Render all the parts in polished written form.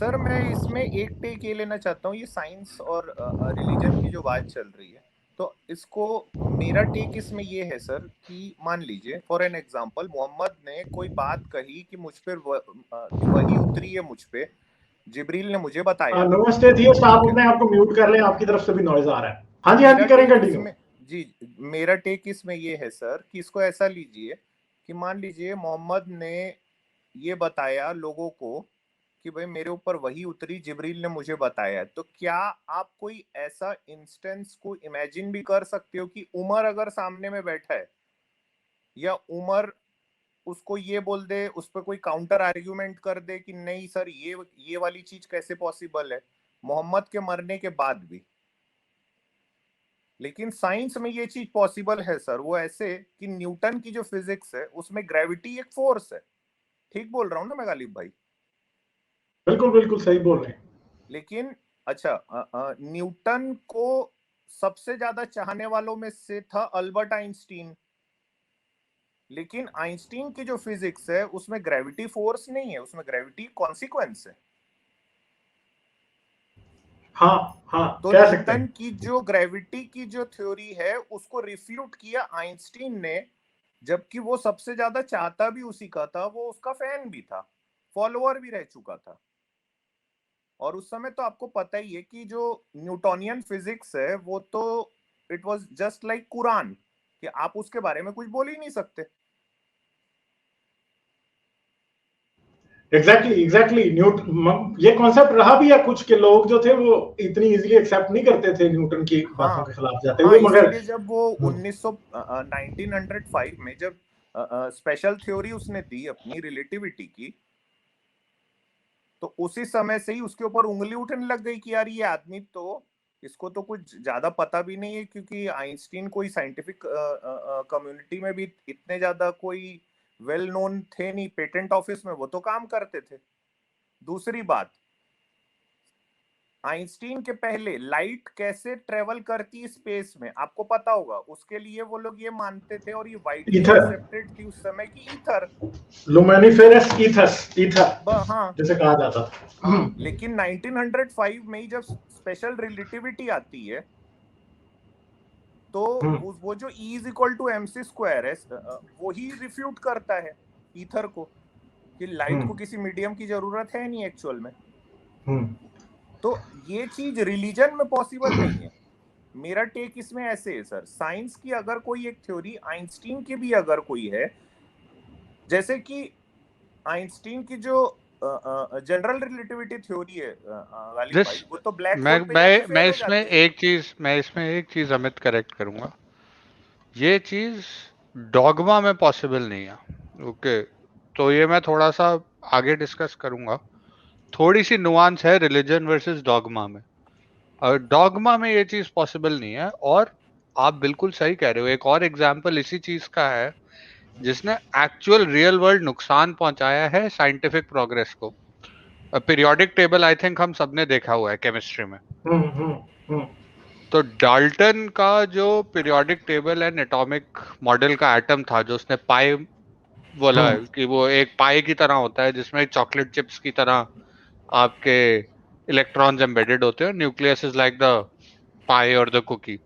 Sir मैं इसमें एक टेक ये लेना चाहता हूँ, ये साइंस और रिलीजन की जो बात चल रही है, तो इसको मेरा टेक इसमें ये है सर कि मान लीजिए फॉर एन एग्जांपल मोहम्मद ने कोई बात कही कि मुझ पर कि वही उतरी है मुझ पे, जिब्रील ने मुझे बताया। नमस्ते थियस्ट, आप ठीक है, अपने आप को म्यूट कर लें, आपकी तरफ से भी नॉइज आ रहा है। हाँ जी, हाँ मेरा जी, करें टेक कंटिन्यू। इसमें, जी मेरा टेक इसमें ये है सर कि इसको ऐसा लीजिए कि मान लीजिए मोहम्मद ने ये बताया लोगों को कि भाई मेरे ऊपर वही उतरी, जिब्रील ने मुझे बताया। तो क्या आप कोई ऐसा इंस्टेंस को इमेजिन भी कर सकते हो कि उमर अगर सामने में बैठा है या उमर उसको ये बोल दे, उस पर कोई काउंटर आर्ग्यूमेंट कर दे कि नहीं सर ये वाली चीज कैसे पॉसिबल है मोहम्मद के मरने के बाद भी। लेकिन साइंस में ये चीज पॉसिबल है सर, वो ऐसे कि न्यूटन की जो फिजिक्स है उसमें ग्रेविटी एक फोर्स है। ठीक बोल रहा हूँ ना मैं गालिब भाई? बिल्कुल बिल्कुल सही बोल रहे हैं। लेकिन अच्छा, न्यूटन को सबसे ज्यादा चाहने वालों में से था अल्बर्ट आइंस्टीन। लेकिन आइंस्टीन की जो फिजिक्स है उसमें ग्रेविटी फोर्स नहीं है, उसमें ग्रेविटी कॉन्सिक्वेंस है। हाँ हाँ, तो कह सकते न्यूटन हैं। की जो ग्रेविटी की जो थ्योरी है उसको रिफ्यूट किया आइंस्टीन ने, जबकि वो सबसे ज्यादा चाहता भी उसी का था, वो उसका फैन भी था, फॉलोअर भी रह चुका था। और उस समय तो आपको पता ही है कि जो न्यूटोनियन फिजिक्स है वो तो it was just like Quran, कि आप उसके बारे में कुछ बोल ही नहीं सकते। एग्जैक्टली ये कॉन्सेप्ट रहा भी है कुछ के लोग जो थे वो इतनी इजीली एक्सेप्ट नहीं करते थे न्यूटन की बातों हाँ के खिलाफ जाते हाँ, हुए, मगर इसीलिए जब वो 1905 में जब स्पेशल थ्योरी उसने दी अपनी रिलेटिविटी की, तो उसी समय से ही उसके ऊपर उंगली उठने लग गई कि यार ये आदमी तो, इसको तो कुछ ज्यादा पता भी नहीं है, क्योंकि आइंस्टीन कोई साइंटिफिक कम्युनिटी में भी इतने ज्यादा कोई वेल नोन थे नहीं, पेटेंट ऑफिस में वो तो काम करते थे। दूसरी बात, आइंस्टीन के पहले लाइट कैसे ट्रेवल करती स्पेस में आपको पता होगा, उसके लिए वो लोग ये मानते थे और ये वाइडली ईथर, एक्सेप्टेड थी उस समय की ईथर। लुमेनिफेरस ईथस, ईथर हाँ जैसे कहा जाता था। हाँ, लेकिन 1905 में ही जब स्पेशल रिलेटिविटी आती है तो वो जो E is equal to M C square है, वो ही रिफ्यूट करता है ईथर को, कि लाइट को किसी मीडियम की जरूरत है नहीं एक्चुअल में। तो ये चीज रिलीजन में पॉसिबल नहीं है। मेरा टेक इसमें ऐसे है सर, साइंस की अगर कोई एक थ्योरी, आइंस्टीन की भी अगर कोई है, जैसे कि आइंस्टीन की जो जनरल रिलेटिविटी थ्योरी है गालिब दिस भाई, वो तो ब्लैक मैं होल पे जाके मैं मैं फेल हो इसमें जाती है। एक चीज अमित करेक्ट करूंगा। ये चीज डॉगमा में पॉसिबल नहीं है। ओके, तो ये मैं थोड़ा सा आगे डिस्कस करूंगा। थोड़ी सी नुआंस है रिलीजन वर्सेस डॉगमा में। और डॉगमा में ये चीज पॉसिबल नहीं है। और आप बिल्कुल सही कह रहे हो, एक और एग्जांपल इसी चीज का है जिसने एक्चुअल रियल वर्ल्ड नुकसान पहुंचाया है साइंटिफिक प्रोग्रेस को। पीरियोडिक टेबल आई थिंक हम सबने देखा हुआ है केमिस्ट्री में। तो डाल्टन का जो periodic table and atomic model का एटम था, जो उसने पाई बोला है कि वो एक पाई की तरह होता है जिसमें चॉकलेट चिप्स की तरह आपके इलेक्ट्रॉन्स एम्बेडेड होते हैं, न्यूक्लियस इज लाइक द पाई और द कुकी।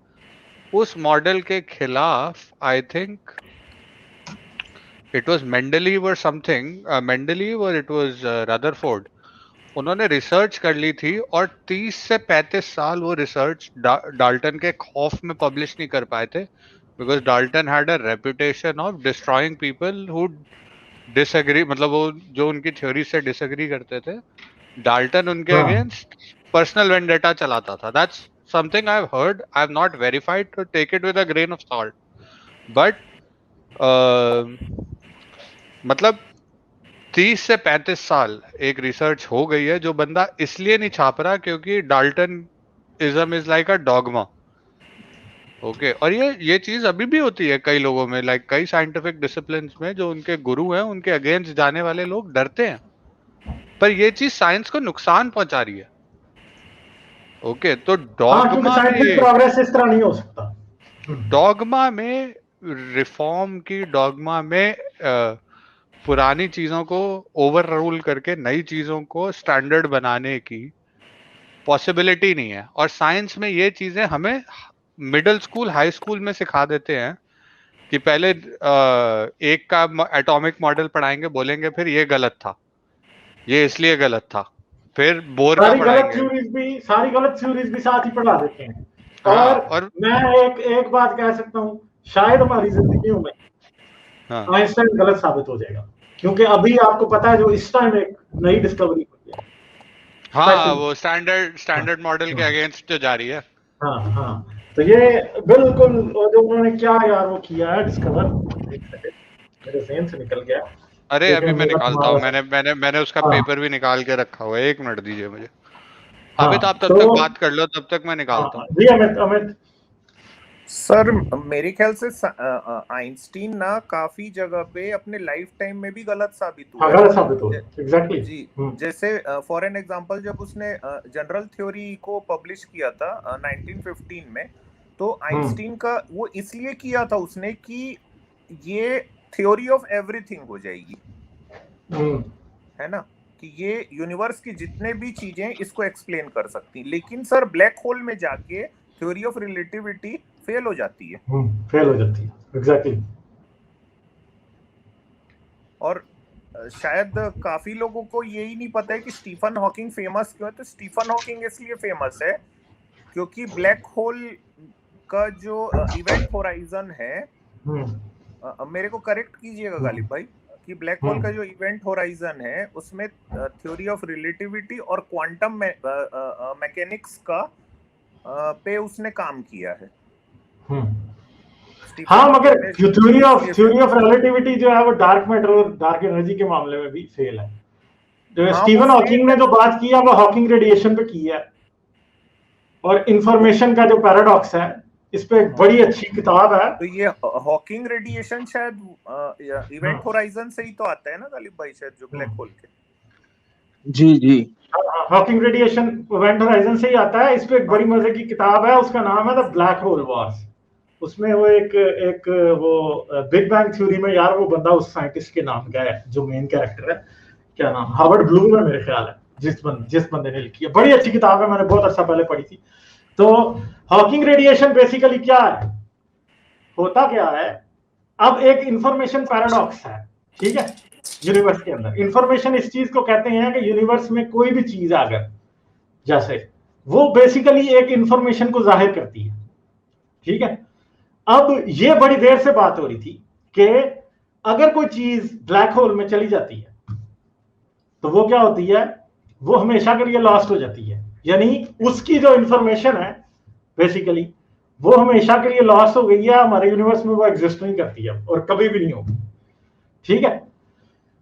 उस मॉडल के खिलाफ I think it was Mendeleev और समथिंग, मेंडलीव और इट वाज रदरफोर्ड, उन्होंने रिसर्च कर ली थी और 30 से 35 साल वो रिसर्च डाल्टन के खौफ में पब्लिश नहीं कर पाए थे, because Dalton had a reputation of destroying people who disagree, मतलब वो जो उनकी थ्योरी से डिसएग्री करते थे, डाल्टन उनके अगेंस्ट पर्सनल वेंडेटा चलाता था। That's something I have heard, I have not verified, to take it with a grain of salt. But मतलब 30 से 35 साल एक रिसर्च हो गई है जो बंदा इसलिए नहीं छाप रहा क्योंकि Dalton ism is like a dogma. Okay, और ये चीज अभी भी होती है कई लोगों में, लाइक कई साइंटिफिक डिसिप्लिन में जो उनके गुरु हैं उनके अगेंस्ट जाने वाले लोग डरते हैं, पर ये चीज साइंस को नुकसान पहुंचा रही है। ओके, तो हाँ, क्योंकि डॉगमा में साइंटिफिक ये प्रोग्रेस इस तरह नहीं हो सकता। डॉगमा में रिफॉर्म की, डॉगमा में पुरानी चीजों को ओवर रूल करके नई चीजों को स्टैंडर्ड बनाने की पॉसिबिलिटी नहीं है। और साइंस में ये चीजें हमें मिडिल स्कूल हाई स्कूल में सिखा देते हैं कि पहले एक का एटॉमिक मॉडल पढ़ाएंगे, बोलेंगे फिर ये गलत था, ये इसलिए गलत था, फिर बोर का पढ़ाएंगे। सारी गलत थ्योरीज भी साथ ही पढ़ा देते हैं। हाँ, और मैं एक बात कह सकता हूँ, शायद हमारी जिंदगियों में आइंस्टाइन गलत साबित हो जाएगा, क्योंकि अभी आपको पता है जो इस टाइम एक नई डिस्कवरी हुई है। हाँ, वो स्टैंडर्ड मॉडल के अगेंस्ट जो जा रही है। हाँ, तो ये बिल्कुल जो उन्होंने क्या यार वो किया है डिस्कवर, मेरे ज़हन से निकल गया। अरे अभी मैं निकालता हूँ, मैंने उसका पेपर भी निकाल के रखा हुआ है, 1 मिनट दीजिए मुझे। अभी तो आप तब तक बात कर लो, तब तक मैं निकालता हूँ। जी अमित सर, मेरे ख्याल से आइंस्टीन ना काफी जगह पे अपने लाइफ टाइम में भी गलत साबित हुआ। गलत साबित हुआ, एग्जैक्टली जी। जैसे फॉर एन एग्जांपल, जब उसने जनरल थ्योरी को पब्लिश किया था 1915 में, तो आइंस्टीन का वो इसलिए किया था उसने कि ये थ्योरी ऑफ एवरीथिंग हो जाएगी, है ना, कि ये यूनिवर्स की जितने भी चीजें इसको एक्सप्लेन कर सकती। लेकिन सर ब्लैक होल में जाके थ्योरी ऑफ रिलेटिविटी फेल हो जाती है। एग्जैक्टली। और शायद काफी लोगों को यही नहीं पता है कि स्टीफन हॉकिंग फेमस क्यों है। तो स्टीफन हॉकिंग इसलिए फेमस है क्योंकि ब्लैक होल का जो इवेंट होराइजन है, मेरे को करेक्ट कीजिएगा गालिब भाई, कि ब्लैक होल का जो इवेंट होराइजन है उसमें थ्योरी ऑफ रिलेटिविटी और क्वांटम मैकेनिक्स का पे उसने काम किया है। हाँ, मगर थ्योरी ऑफ रिलेटिविटी जो है वो डार्क मैटर और डार्क एनर्जी के मामले में भी फेल है। जो स्टीफन हॉकिंग ने जो बात की है वो हॉकिंग रेडिएशन पे की है, और इंफॉर्मेशन का जो पैराडॉक्स है इस पे एक बड़ी अच्छी किताब है। तो ये हॉकिंग रेडिएशन शायद इवेंट होराइजन से ही तो आता है ना गालिब भाई, शायद जो ब्लैक होल के। जी हॉकिंग रेडिएशन इवेंट होराइजन से ही आता है। इस पे एक बड़ी मजे की किताब है, उसका नाम है द ब्लैक होल वॉर्स। उसमें वो एक वो बिग बैंग थ्योरी में, यार वो बंदा उस साइंटिस्ट के नाम का है जो मेन कैरेक्टर है, क्या नाम, हार्वर्ड ब्लूम है मेरे ख्याल है, जिस बंदे ने लिखी है। बड़ी अच्छी किताब है, मैंने बहुत अर्सा पहले पढ़ी थी। तो हॉकिंग रेडिएशन बेसिकली क्या है, होता क्या है, अब एक इंफॉर्मेशन पैराडॉक्स है, ठीक है, यूनिवर्स के अंदर। इंफॉर्मेशन इस चीज को कहते हैं कि यूनिवर्स में कोई भी चीज अगर, जैसे वो बेसिकली एक इंफॉर्मेशन को जाहिर करती है, ठीक है। अब ये बड़ी देर से बात हो रही थी कि अगर कोई चीज ब्लैक होल में चली जाती है तो वो क्या होती है, वो हमेशा के लिए लॉस्ट हो जाती है। यानी उसकी जो इंफॉर्मेशन है बेसिकली वो हमेशा के लिए लॉस्ट हो गई है, हमारे यूनिवर्स में वो एग्जिस्ट नहीं करती है और कभी भी नहीं होगी, ठीक है।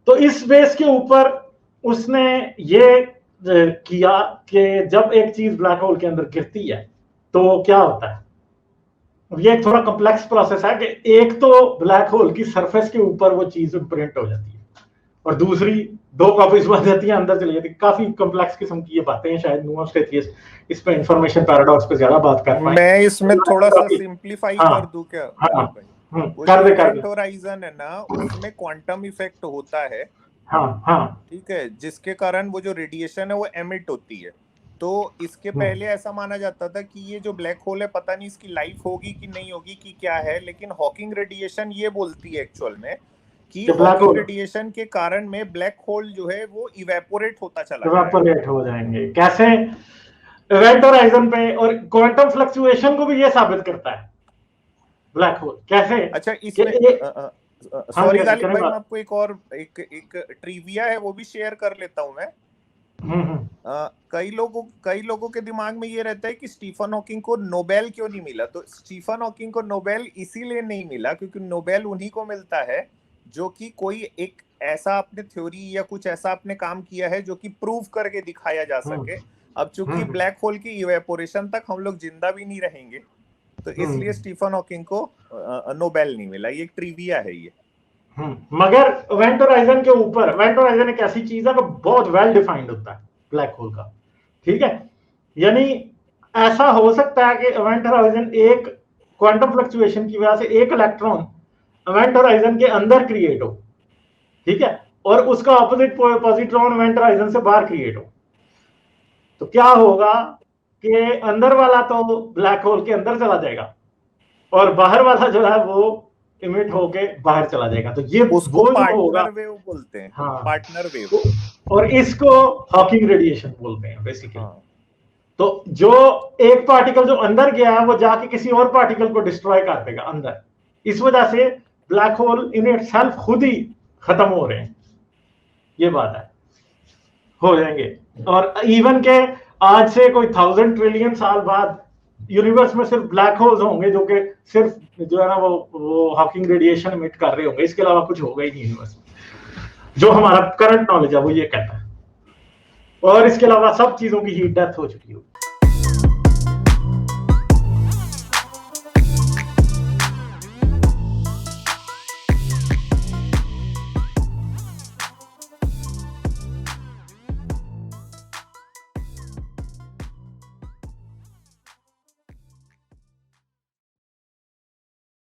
तो इस बेस के ऊपर उसने ये किया कि जब एक चीज ब्लैक होल के अंदर गिरती है तो क्या होता है। ये एक थोड़ा कॉम्प्लेक्स प्रोसेस है कि एक तो ब्लैक होल की सरफेस के ऊपर वो चीज इम्प्रिंट हो जाती है और दूसरी 2 कॉपीज बन जाती है, अंदर चली जाती है। काफी कॉम्प्लेक्स किस्म की ये बातें हैं, शायद नुआंस एथियस्ट इस पे इंफॉर्मेशन पैराडॉक्स पे ज्यादा बात कर पाए। मैं इसमें थोड़ा सा सिंपलीफाई कर दूं क्या? कर दे। होराइजन है ना, उसमें क्वांटम इफेक्ट होता है, हाँ, ठीक है, जिसके कारण वो जो रेडिएशन है वो एमिट होती है। तो इसके पहले ऐसा माना जाता था कि ये जो ब्लैक होल है पता नहीं इसकी लाइफ होगी कि नहीं होगी कि क्या है, लेकिन हॉकिंग रेडिएशन ये बोलती है एक्चुअल में कि हॉकिंग रेडिएशन के कारण में ब्लैक होल जो है वो इवेपोरेट होता चला जाएगा। इवेपोरेट हो जाएंगे कैसे, इवेंट होराइजन पे, और क्वांटम फ्लक्चुएशन को भी ये साबित करता है ब्लैक होल कैसे। अच्छा, इसमें सॉरी गालिब भाई, मैं आपको एक ट्रिविया है वो भी शेयर कर लेता हूं मैं। कई लोगों के दिमाग में ये रहता है कि स्टीफन हॉकिंग को नोबेल क्यों नहीं मिला। तो स्टीफन हॉकिंग को नोबेल इसीलिए नहीं मिला क्योंकि नोबेल उन्हीं को मिलता है जो कि कोई एक ऐसा आपने थ्योरी या कुछ ऐसा आपने काम किया है जो कि प्रूव करके दिखाया जा सके। अब चूंकि ब्लैक होल की इवेपोरेशन तक हम लोग जिंदा भी नहीं रहेंगे, तो इसलिए स्टीफन हॉकिंग को नोबेल नहीं मिला। ये एक ट्रिविया है ये। मगर इवेंट होराइजन के ऊपर, इवेंट होराइजन एक ऐसी चीज है जो बहुत वेल डिफाइंड होता है ब्लैक होल का, ठीक है। यानी ऐसा हो सकता है कि इवेंट होराइजन एक क्वांटम फ्लक्चुएशन की वजह से एक इलेक्ट्रॉन इवेंट होराइजन के अंदर क्रिएट हो, ठीक है, और उसका ऑपोजिट पॉजिट्रॉन इवेंट होराइजन से बाहर क्रिएट हो, तो क्या होगा कि अंदर वाला तो ब्लैक होल के अंदर चला जाएगा और बाहर वाला जो है वो इमिट होके बाहर चला जाएगा। तो ये उसको वो जो होगा, पार्टनर वेव बोलते हैं। हाँ, पार्टनर वेव, और इसको हॉकिंग रेडिएशन बोलते हैं बेसिकली। हाँ। तो जो एक पार्टिकल जो अंदर गया है वो जाके किसी और पार्टिकल को डिस्ट्रॉय कर देगा अंदर, इस वजह से ब्लैक होल इन इटसेल्फ खुद ही खत्म हो रहे हैं, ये बात है, हो जाएंगे। और इवन के आज से कोई 1000 ट्रिलियन साल बाद यूनिवर्स में सिर्फ ब्लैक होल्स होंगे जो कि सिर्फ जो है ना वो हॉकिंग रेडिएशन इमिट कर रहे होंगे, इसके अलावा कुछ होगा ही नहीं यूनिवर्स में। जो हमारा करंट नॉलेज है वो ये कहता है, और इसके अलावा सब चीजों की हीट डेथ हो चुकी होगी।